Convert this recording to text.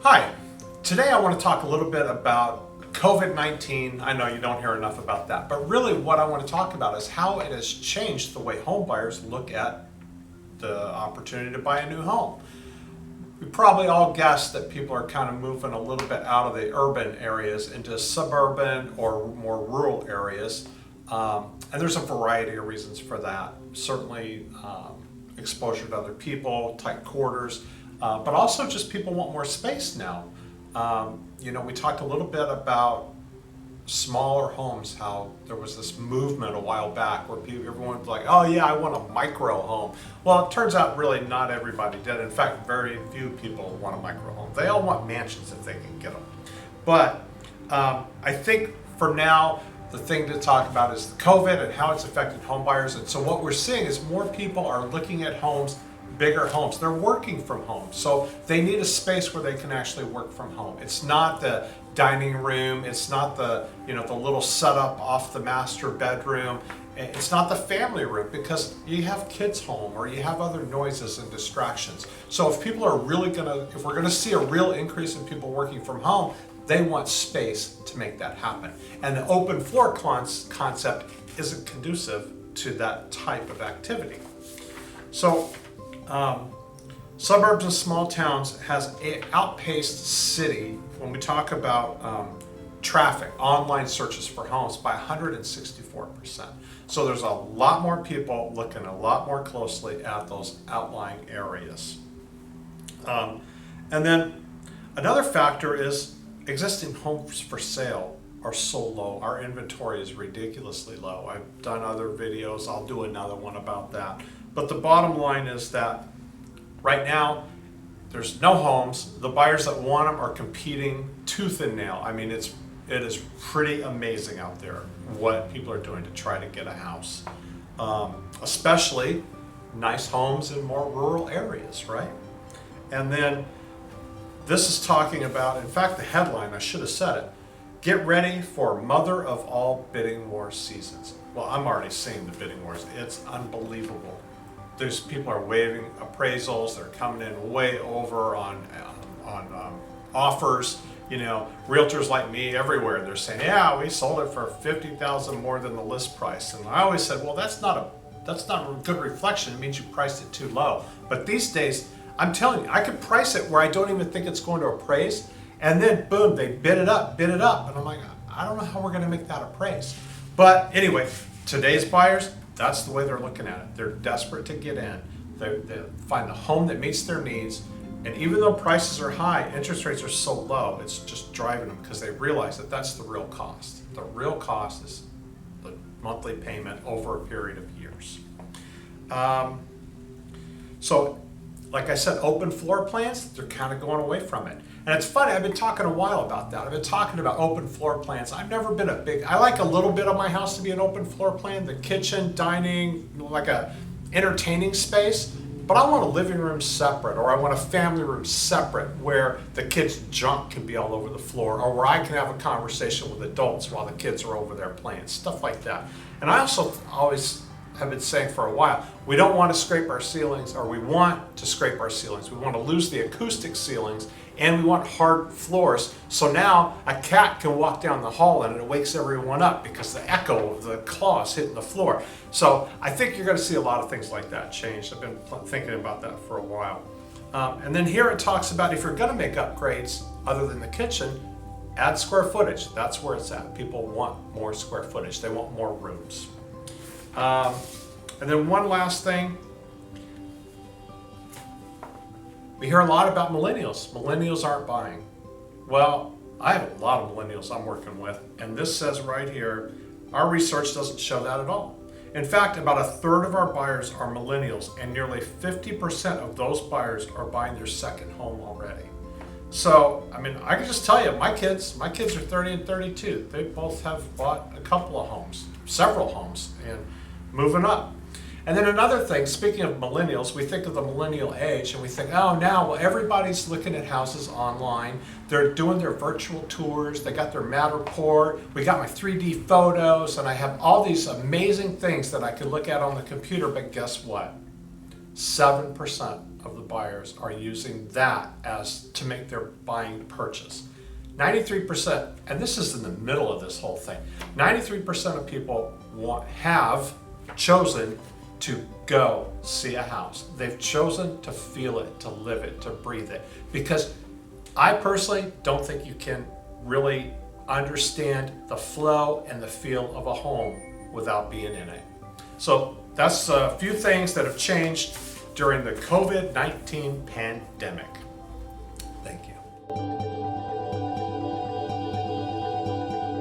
Hi, today I want to talk a little bit about COVID-19. I know you don't hear enough about that, but really what I want to talk about is how it has changed the way home buyers look at the opportunity to buy a new home. We probably all guessed that people are kind of moving a little bit out of the urban areas into suburban or more rural areas. And there's a variety of reasons for that. Certainly exposure to other people, tight quarters, but also just people want more space now. We talked a little bit about smaller homes, how there was this movement a while back where everyone was like, oh yeah, I want a micro home. Well, it turns out really not everybody did. In fact, very few people want a micro home. They all want mansions if they can get them. But I think for now, the thing to talk about is COVID and how it's affected home buyers. And so what we're seeing is more people are looking at homes, bigger homes. They're working from home, so they need a space where they can actually work from home. It's not the dining room, it's not the the little setup off the master bedroom, it's not the family room, because you have kids home or you have other noises and distractions. So if we're gonna see a real increase in people working from home, they want space to make that happen. And the open floor concept isn't conducive to that type of activity. So suburbs and small towns has outpaced city when we talk about traffic, online searches for homes by 164%. So there's a lot more people looking a lot more closely at those outlying areas. And then another factor is existing homes for sale are so low. Our inventory is ridiculously low. I've done other videos. I'll do another one about that. But the bottom line is that right now, there's no homes. The buyers that want them are competing tooth and nail. I mean, it is pretty amazing out there what people are doing to try to get a house. Especially nice homes in more rural areas, right? And then this is talking about, in fact, the headline, I should have said it, get ready for mother of all bidding war seasons. Well, I'm already seeing the bidding wars. It's unbelievable. There's people are waiving appraisals. They're coming in way over on offers. Realtors like me everywhere. They're saying, "Yeah, we sold it for $50,000 more than the list price." And I always said, "Well, that's not a good reflection. It means you priced it too low." But these days, I'm telling you, I could price it where I don't even think it's going to appraise, and then boom, they bid it up, and I'm like, I don't know how we're going to make that appraise. But anyway, today's buyers, that's the way they're looking at it. They're desperate to get in. They find a home that meets their needs. And even though prices are high, interest rates are so low, it's just driving them because they realize that that's the real cost. The real cost is the monthly payment over a period of years. So, like I said, open floor plans, they're kind of going away from it. And it's funny, I've been talking a while about that. I've been talking about open floor plans. I've never been I like a little bit of my house to be an open floor plan, the kitchen, dining, like a entertaining space, but I want a living room separate, or I want a family room separate where the kids' junk can be all over the floor, or where I can have a conversation with adults while the kids are over there playing, stuff like that. And I also always have been saying for a while, we don't want to scrape our ceilings, or we want to scrape our ceilings. We want to lose the acoustic ceilings, and we want hard floors. So now a cat can walk down the hall and it wakes everyone up because the echo of the claws hitting the floor. So I think you're going to see a lot of things like that change. I've been thinking about that for a while. And then here it talks about if you're going to make upgrades other than the kitchen, add square footage. That's where it's at. People want more square footage. They want more rooms. And then one last thing. We hear a lot about millennials. Millennials aren't buying. Well, I have a lot of millennials I'm working with, and this says right here, our research doesn't show that at all. In fact, about a third of our buyers are millennials, and nearly 50% of those buyers are buying their second home already. So, I mean, I can just tell you, my kids are 30 and 32. They both have bought a couple of homes, several homes, and moving up. And then another thing, speaking of millennials, we think of the millennial age and we think, oh, now, well, everybody's looking at houses online. They're doing their virtual tours. They got their Matterport. We got my 3D photos, and I have all these amazing things that I could look at on the computer. But guess what? 7% of the buyers are using that as to make their buying purchase. 93%, and this is in the middle of this whole thing, 93% of people have chosen to go see a house. They've chosen to feel it, to live it, to breathe it. Because I personally don't think you can really understand the flow and the feel of a home without being in it. So that's a few things that have changed during the COVID-19 pandemic. Thank you.